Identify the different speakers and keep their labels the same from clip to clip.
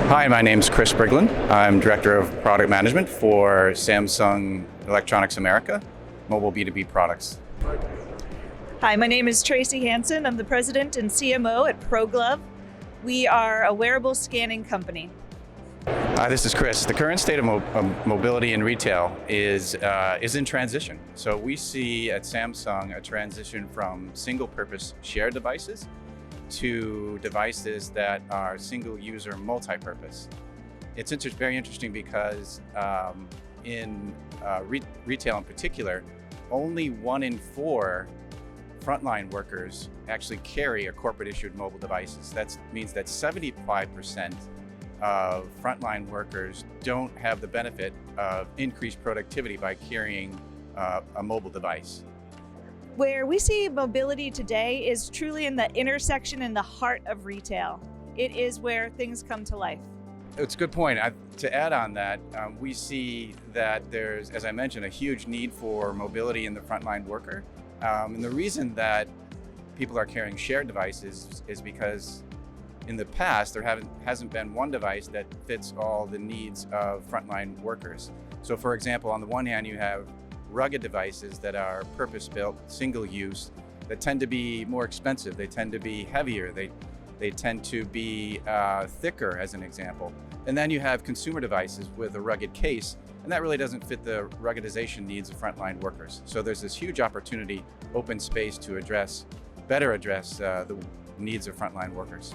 Speaker 1: Hi, my name's Chris Briglin. I'm Director of Product Management for Samsung Electronics America, mobile B2B products.
Speaker 2: Hi, my name is Tracy Hansen. I'm the President and CMO at ProGlove. We are a wearable scanning company.
Speaker 1: Hi, this is Chris. The current state of mobility in retail is in transition. So we see at Samsung a transition from single-purpose shared devices to devices that are single-user multi-purpose. It's very interesting because in retail in particular, only 1 in 4 frontline workers actually carry a corporate-issued mobile devices. That means that 75% of frontline workers don't have the benefit of increased productivity by carrying a mobile device.
Speaker 2: Where we see mobility today is truly in the intersection in the heart of retail. It is where things come to life.
Speaker 1: It's a good point. To add on that, we see that there's, as I mentioned, a huge need for mobility in the frontline worker. And the reason that people are carrying shared devices is because in the past, there hasn't been one device that fits all the needs of frontline workers. So for example, on the one hand, you have rugged devices that are purpose-built, single-use, that tend to be more expensive. They tend to be heavier. They tend to be thicker, as an example. And then you have consumer devices with a rugged case, and that really doesn't fit the ruggedization needs of frontline workers. So there's this huge opportunity, open space to better address the needs of frontline workers.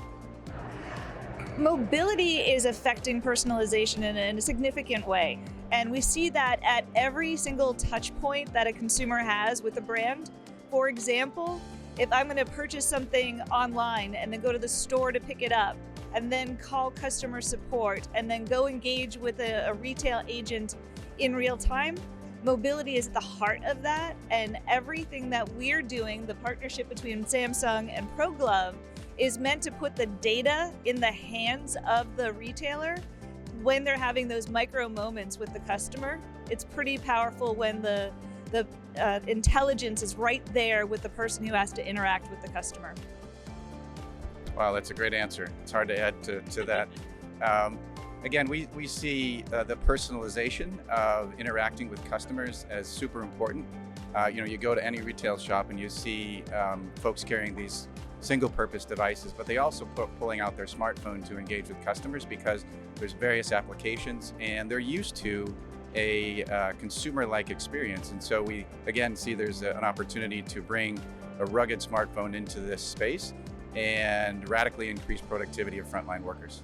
Speaker 2: Mobility is affecting personalization in a significant way. And we see that at every single touch point that a consumer has with a brand. For example, if I'm going to purchase something online and then go to the store to pick it up and then call customer support and then go engage with a retail agent in real time, mobility is at the heart of that. And everything that we're doing, the partnership between Samsung and ProGlove, is meant to put the data in the hands of the retailer when they're having those micro moments with the customer. It's pretty powerful when the intelligence is right there with the person who has to interact with the customer.
Speaker 1: Wow, that's a great answer. It's hard to add to that. Again, we see the personalization of interacting with customers as super important. You go to any retail shop and you see folks carrying these single-purpose devices, but they also pulling out their smartphone to engage with customers because there's various applications and they're used to a consumer-like experience. And so we, again, see there's an opportunity to bring a rugged smartphone into this space and radically increase productivity of frontline workers.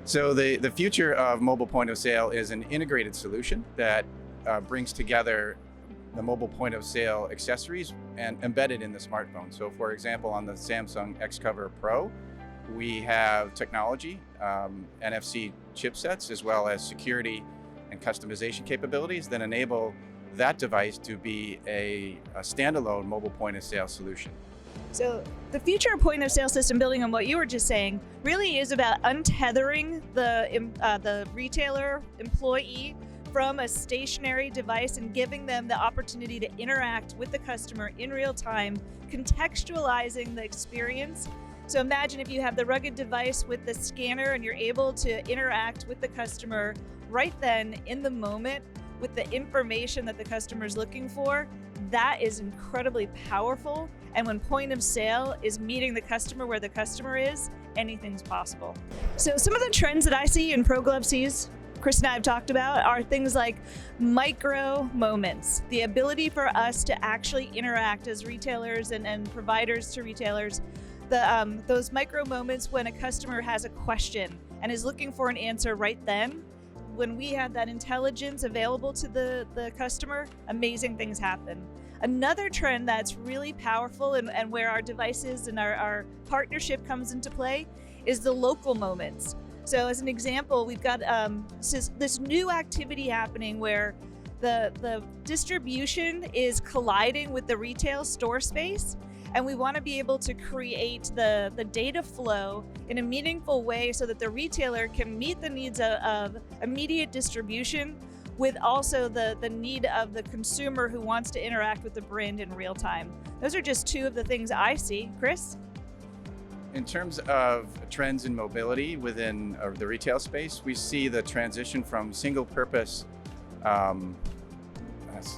Speaker 1: So the future of mobile point of sale is an integrated solution that brings together the mobile point of sale accessories and embedded in the smartphone. So for example, on the Samsung XCover Pro, we have technology, NFC chipsets, as well as security and customization capabilities that enable that device to be a standalone mobile point of sale solution.
Speaker 2: So the future point of sale system, building on what you were just saying, really is about untethering the retailer employee from a stationary device and giving them the opportunity to interact with the customer in real time, contextualizing the experience. So imagine if you have the rugged device with the scanner and you're able to interact with the customer right then in the moment with the information that the customer is looking for. That is incredibly powerful. And when point of sale is meeting the customer where the customer is, anything's possible. So some of the trends that I see and ProGlove sees, Chris and I have talked about, are things like micro moments, the ability for us to actually interact as retailers and providers to retailers. Those micro moments when a customer has a question and is looking for an answer right then. When we have that intelligence available to the customer, amazing things happen. Another trend that's really powerful and where our devices and our partnership comes into play is the local moments. So as an example, we've got this new activity happening where the distribution is colliding with the retail store space, and we want to be able to create the data flow in a meaningful way so that the retailer can meet the needs of immediate distribution with also the need of the consumer who wants to interact with the brand in real time. Those are just two of the things I see. Chris?
Speaker 1: in terms of trends in mobility within the retail space, we see the transition from single-purpose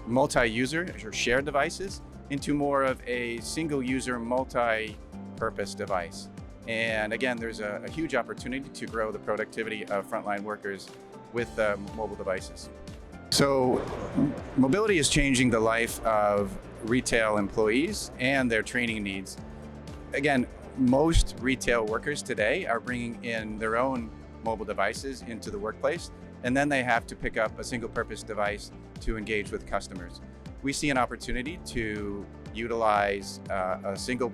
Speaker 1: multi-user or shared devices into more of a single-user multi-purpose device. And again, there's a huge opportunity to grow the productivity of frontline workers with mobile devices. So mobility is changing the life of retail employees and their training needs. Again, most retail workers today are bringing in their own mobile devices into the workplace, and then they have to pick up a single-purpose device to engage with customers. We see an opportunity to utilize a single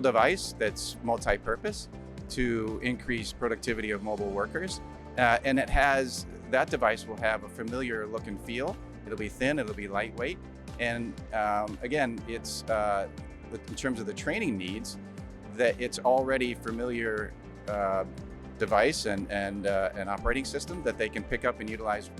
Speaker 1: device that's multi-purpose to increase productivity of mobile workers. And that device will have a familiar look and feel. It'll be thin, it'll be lightweight. And again, it's in terms of the training needs, that it's already familiar device and an operating system that they can pick up and utilize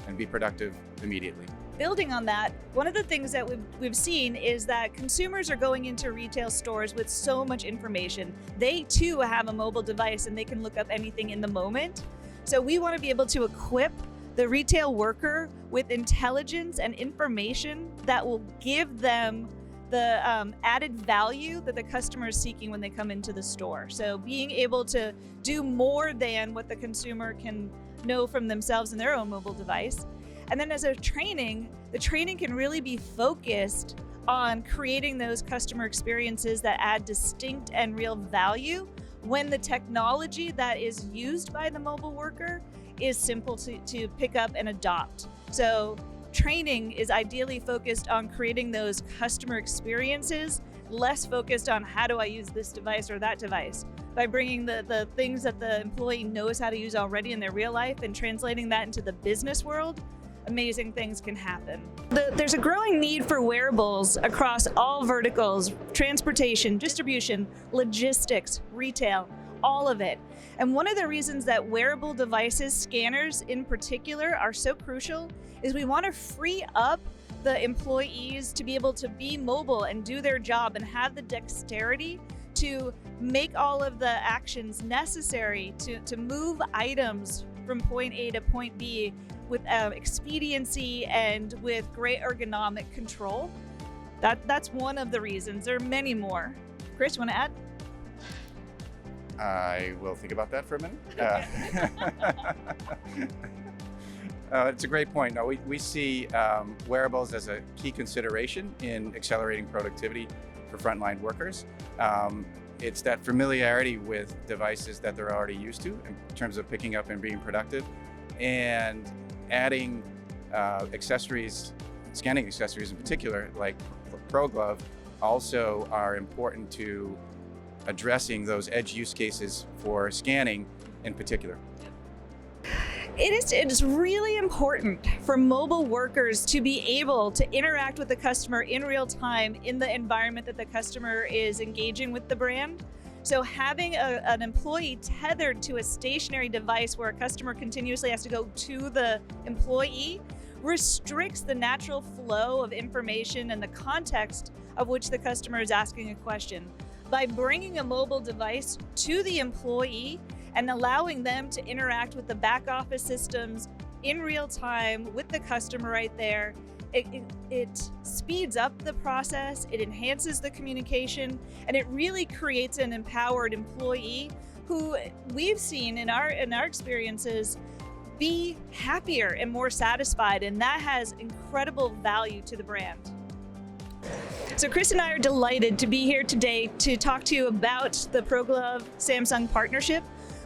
Speaker 1: and be productive immediately.
Speaker 2: Building on that, one of the things that we've seen is that consumers are going into retail stores with so much information. They too have a mobile device and they can look up anything in the moment. So we want to be able to equip the retail worker with intelligence and information that will give them the added value that the customer is seeking when they come into the store. So being able to do more than what the consumer can know from themselves in their own mobile device. And then as a training, the training can really be focused on creating those customer experiences that add distinct and real value when the technology that is used by the mobile worker is simple to pick up and adopt. So training is ideally focused on creating those customer experiences, less focused on how do I use this device or that device. By bringing the things that the employee knows how to use already in their real life and translating that into the business world, amazing things can happen. There's a growing need for wearables across all verticals: transportation, distribution, logistics, retail, all of it. And one of the reasons that wearable devices, scanners in particular, are so crucial is we want to free up the employees to be able to be mobile and do their job and have the dexterity to make all of the actions necessary to move items from point A to point B with expediency and with great ergonomic control. That's one of the reasons. There are many more. Chris, you want to add?
Speaker 1: I will think about that for a minute. It's a great point. No, we see wearables as a key consideration in accelerating productivity for frontline workers. It's that familiarity with devices that they're already used to in terms of picking up and being productive, and adding accessories, scanning accessories in particular, like ProGlove, also are important to addressing those edge use cases for scanning in particular.
Speaker 2: It is really important for mobile workers to be able to interact with the customer in real time in the environment that the customer is engaging with the brand. So having an employee tethered to a stationary device where a customer continuously has to go to the employee restricts the natural flow of information and the context of which the customer is asking a question. By bringing a mobile device to the employee and allowing them to interact with the back office systems in real time with the customer right there, it speeds up the process, it enhances the communication, and it really creates an empowered employee who we've seen in our experiences be happier and more satisfied, and that has incredible value to the brand. So Chris and I are delighted to be here today to talk to you about the ProGlove Samsung partnership.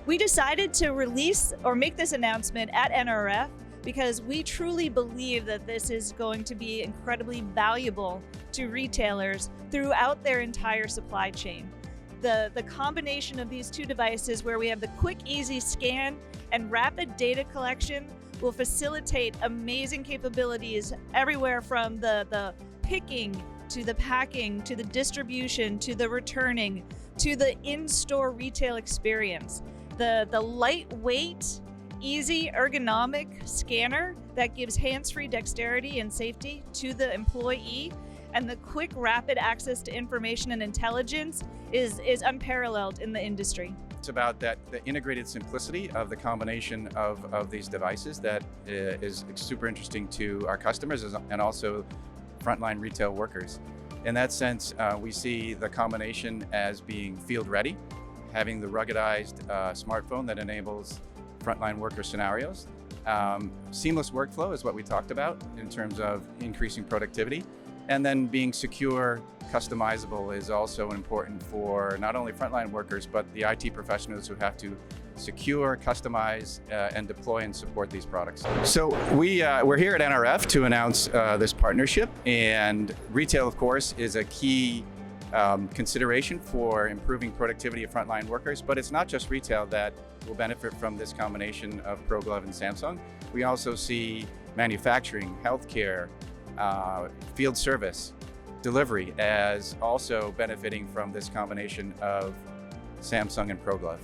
Speaker 2: We decided to release or make this announcement at NRF because we truly believe that this is going to be incredibly valuable to retailers throughout their entire supply chain. The combination of these two devices, where we have the quick, easy scan and rapid data collection, will facilitate amazing capabilities everywhere from the picking to the packing, to the distribution, to the returning, to the in-store retail experience. The lightweight, easy, ergonomic scanner that gives hands-free dexterity and safety to the employee and the quick, rapid access to information and intelligence is unparalleled in the industry.
Speaker 1: It's about the integrated simplicity of the combination of these devices that is super interesting to our customers and also frontline retail workers. In that sense, we see the combination as being field ready, having the ruggedized smartphone that enables frontline worker scenarios. Seamless workflow is what we talked about in terms of increasing productivity. And then being secure, customizable is also important for not only frontline workers, but the IT professionals who have to secure, customize, and deploy and support these products. So we're here at NRF to announce this partnership, and retail, of course, is a key consideration for improving productivity of frontline workers, but it's not just retail that will benefit from this combination of ProGlove and Samsung. We also see manufacturing, healthcare, field service, delivery as also benefiting from this combination of Samsung and ProGlove.